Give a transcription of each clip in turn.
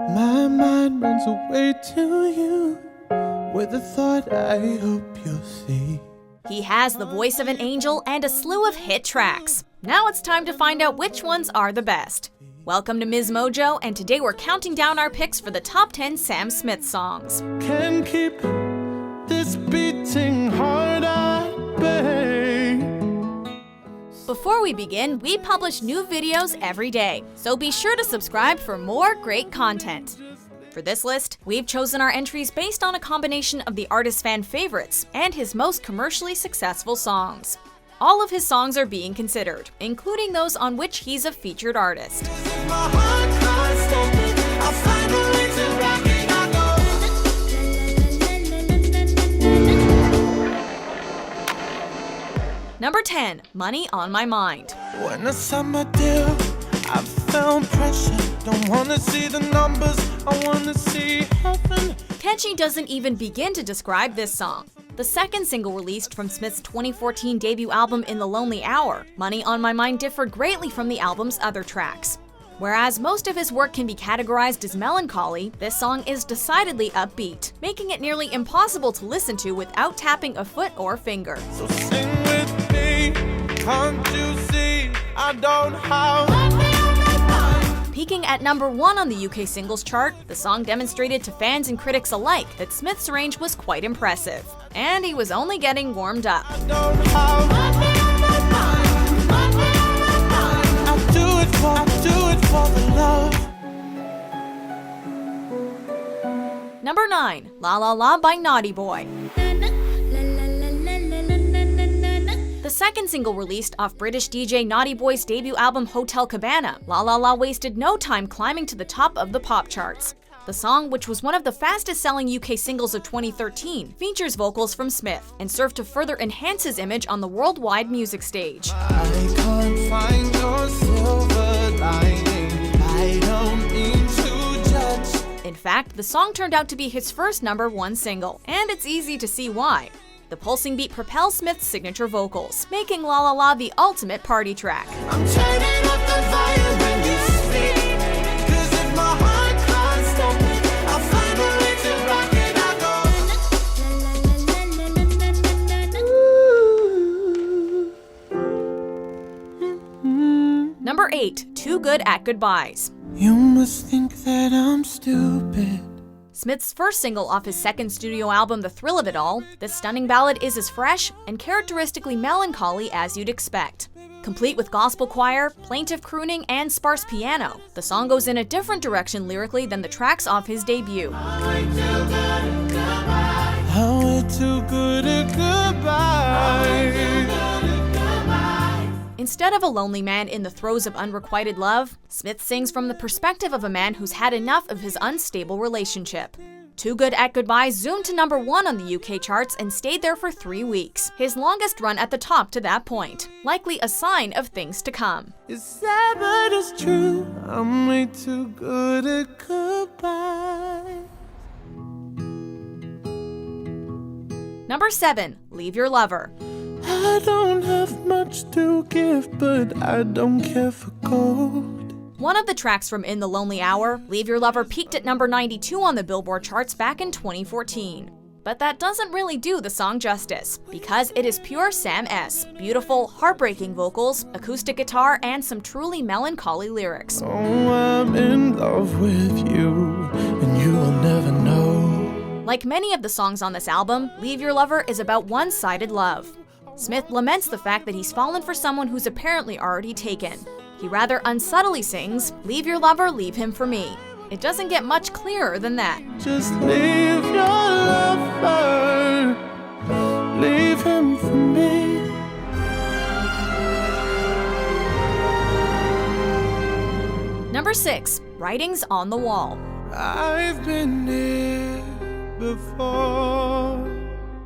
My mind runs away to you with a thought I hope you'll see. He has the voice of an angel and a slew of hit tracks. Now it's time to find out which ones are the best. Welcome to MsMojo, and today we're counting down our picks for the top 10 Sam Smith songs. Can keep this beating heart at bay. Before we begin, we publish new videos every day, so be sure to subscribe for more great content. For this list, we've chosen our entries based on a combination of the artist's fan favorites and his most commercially successful songs. All of his songs are being considered, including those on which he's a featured artist. Number 10, Money on My Mind. When the summer deal, I felt pressure. Don't wanna see the numbers, I wanna see heaven. Catchy doesn't even begin to describe this song. The second single released from Smith's 2014 debut album In the Lonely Hour, Money on My Mind differed greatly from the album's other tracks. Whereas most of his work can be categorized as melancholy, this song is decidedly upbeat, making it nearly impossible to listen to without tapping a foot or finger. So sing with me, can't you see, I don't have. Peaking at number 1 on the UK singles chart, the song demonstrated to fans and critics alike that Smith's range was quite impressive. And he was only getting warmed up. Number 9, Lalala by Naughty Boy. The second single released off British DJ Naughty Boy's debut album Hotel Cabana, Lalala wasted no time climbing to the top of the pop charts. The song, which was one of the fastest-selling UK singles of 2013, features vocals from Smith and served to further enhance his image on the worldwide music stage. I can't find your silver lining. I don't mean to judge. In fact, the song turned out to be his first number 1 single, and it's easy to see why. The pulsing beat propels Smith's signature vocals, making Lalala the ultimate party track. I'm turning up the volume when you speak. 'Cause if my heart can't stop it, I'll find a way to rock it. I go. Number 8, Too Good at Goodbyes. You must think that I'm stupid. Smith's first single off his second studio album, The Thrill of It All, this stunning ballad is as fresh and characteristically melancholy as you'd expect. Complete with gospel choir, plaintive crooning, and sparse piano, the song goes in a different direction lyrically than the tracks off his debut. How we're too good at goodbye. Instead of a lonely man in the throes of unrequited love, Smith sings from the perspective of a man who's had enough of his unstable relationship. Too Good at Goodbye zoomed to number 1 on the UK charts and stayed there for 3 weeks, his longest run at the top to that point, likely a sign of things to come. It's sad but it's true, I'm way too good at goodbye. Number 7, Leave Your Lover. I don't have much to give, but I don't care for gold. One of the tracks from In the Lonely Hour, Leave Your Lover peaked at number 92 on the Billboard charts back in 2014. But that doesn't really do the song justice, because it is pure Sam S. Beautiful, heartbreaking vocals, acoustic guitar, and some truly melancholy lyrics. Oh, I'm in love with you, and you will never know. Like many of the songs on this album, Leave Your Lover is about one-sided love. Smith laments the fact that he's fallen for someone who's apparently already taken. He rather unsubtly sings, "Leave your lover, leave him for me." It doesn't get much clearer than that. Just leave your lover, leave him for me. Number 6, Writings on the Wall. I've been here before.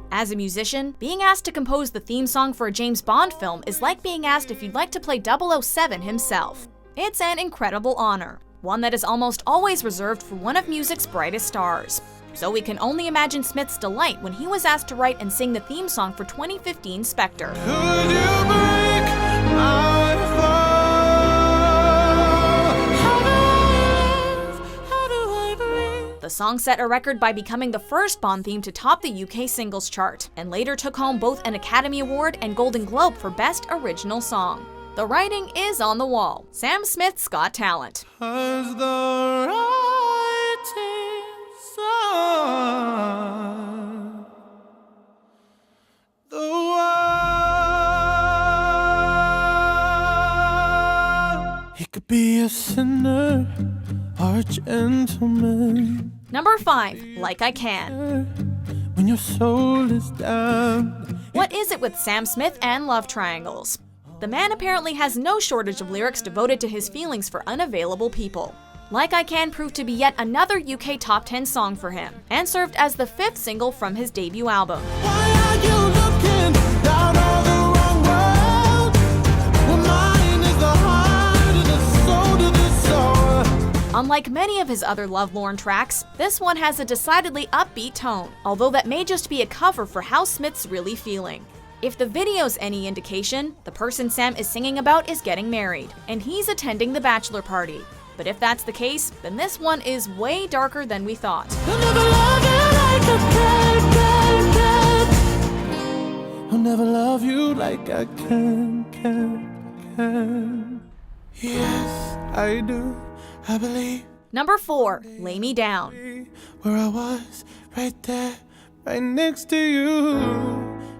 As a musician, being asked to compose the theme song for a James Bond film is like being asked if you'd like to play 007 himself. It's an incredible honor, one that is almost always reserved for one of music's brightest stars. So we can only imagine Smith's delight when he was asked to write and sing the theme song for 2015 Spectre. Could you break my fall? How do I The song set a record by becoming the first Bond theme to top the UK singles chart, and later took home both an Academy Award and Golden Globe for Best Original Song. The writing is on the wall. Sam Smith's got talent. 'Cause the writing's on the wall. He could be a sinner or a gentleman. Number 5, Like I Can. When your soul is down. What is it with Sam Smith and love triangles? The man apparently has no shortage of lyrics devoted to his feelings for unavailable people. Like I Can proved to be yet another UK top 10 song for him, and served as the 5th single from his debut album. Why are you looking down on the wrong world? Well, mine is the heart and the soul to the soul. Unlike many of his other lovelorn tracks, this one has a decidedly upbeat tone, although that may just be a cover for how Smith's really feeling. If the video's any indication, the person Sam is singing about is getting married, and he's attending the bachelor party. But if that's the case, then this one is way darker than we thought. I'll never love you like I can. I'll never love you like I can. Yes, I do. I believe Number 4, Lay Me Down. where I was, right there, right next to you.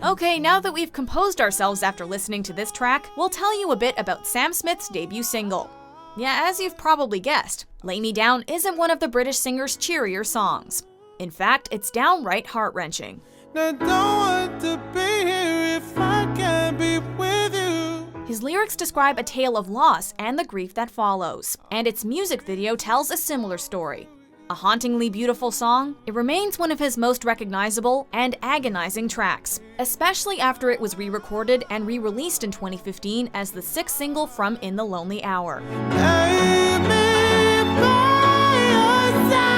Okay, now that we've composed ourselves after listening to this track, we'll tell you a bit about Sam Smith's debut single. Yeah, as you've probably guessed, Lay Me Down isn't one of the British singer's cheerier songs. In fact, it's downright heart-wrenching. I don't want to be here if I can't be with you. His lyrics describe a tale of loss and the grief that follows, and its music video tells a similar story. A hauntingly beautiful song, it remains one of his most recognizable and agonizing tracks, especially after it was re-recorded and re-released in 2015 as the 6th single from In the Lonely Hour. Lay me by your side.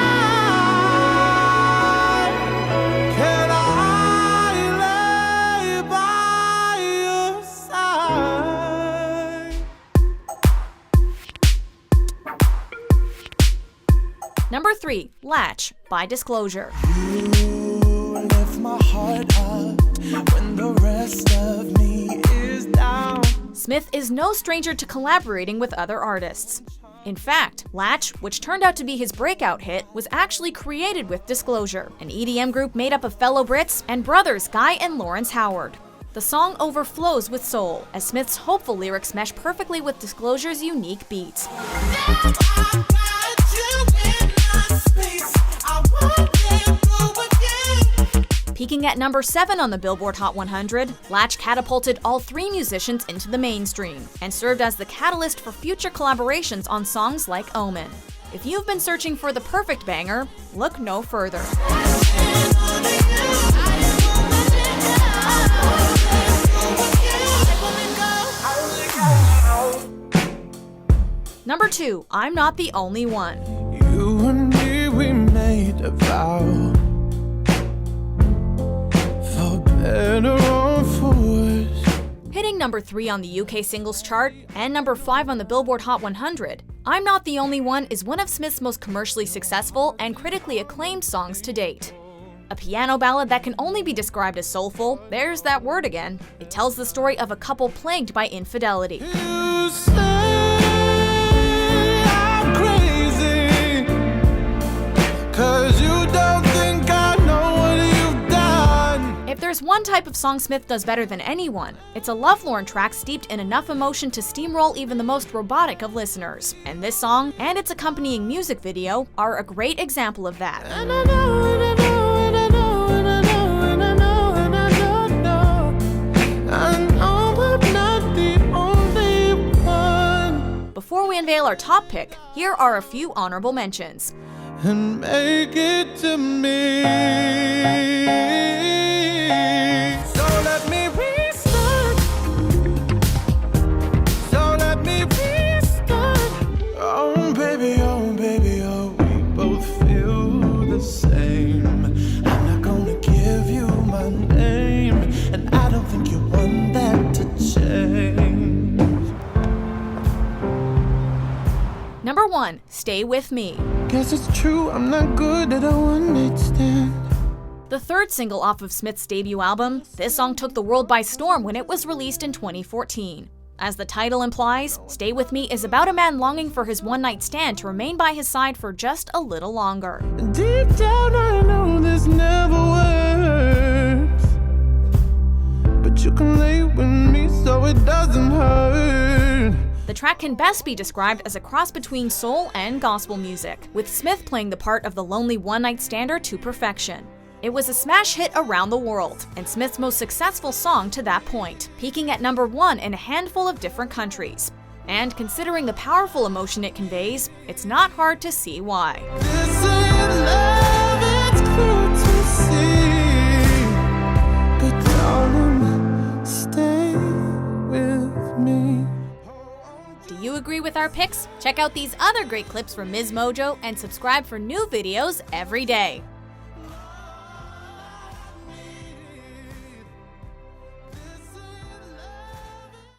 Can I lay by your side? Number 3, Latch by Disclosure. You lift my heart up when the rest of me is down. Smith is no stranger to collaborating with other artists. In fact, Latch, which turned out to be his breakout hit, was actually created with Disclosure, an EDM group made up of fellow Brits and brothers Guy and Lawrence Howard. The song overflows with soul, as Smith's hopeful lyrics mesh perfectly with Disclosure's unique beats. Peaking at number 7 on the Billboard Hot 100, Latch catapulted all 3 musicians into the mainstream and served as the catalyst for future collaborations on songs like Omen. If you've been searching for the perfect banger, look no further. Number 2, I'm Not the Only One. You and me, we made a vow. For better or for worse. Hitting number 3 on the UK singles chart and number 5 on the Billboard Hot 100, I'm Not the Only One is one of Smith's most commercially successful and critically acclaimed songs to date. A piano ballad that can only be described as soulful, there's that word again. It tells the story of a couple plagued by infidelity. You say I'm crazy, 'cause you don't think I know what you've done. If there's one type of song Smith does better than anyone, it's a lovelorn track steeped in enough emotion to steamroll even the most robotic of listeners. And this song, and its accompanying music video, are a great example of that. And I know, and I know, and I know, and I know, and I know, and I know, I know I'm not the only one. Before we unveil our top pick, here are a few honorable mentions. And make it to me. So let me restart. So let me restart. Oh baby, oh baby, oh, we both feel the same. I'm not gonna give you my name, and I don't think you want that to change. Number 1, Stay With Me. Guess it's true, I'm not good at a one-night stand. The third single off of Smith's debut album, this song took the world by storm when it was released in 2014. As the title implies, Stay With Me is about a man longing for his one-night stand to remain by his side for just a little longer. Deep down I know this never works, but you can lay with me so it doesn't hurt. The track can best be described as a cross between soul and gospel music, with Smith playing the part of the lonely one-night stander to perfection. It was a smash hit around the world, and Smith's most successful song to that point, peaking at #1 in a handful of different countries. And considering the powerful emotion it conveys, it's not hard to see why. This ain't love, it's clear to see, but darling, stay with me. Do you agree with our picks? Check out these other great clips from MsMojo and subscribe for new videos every day.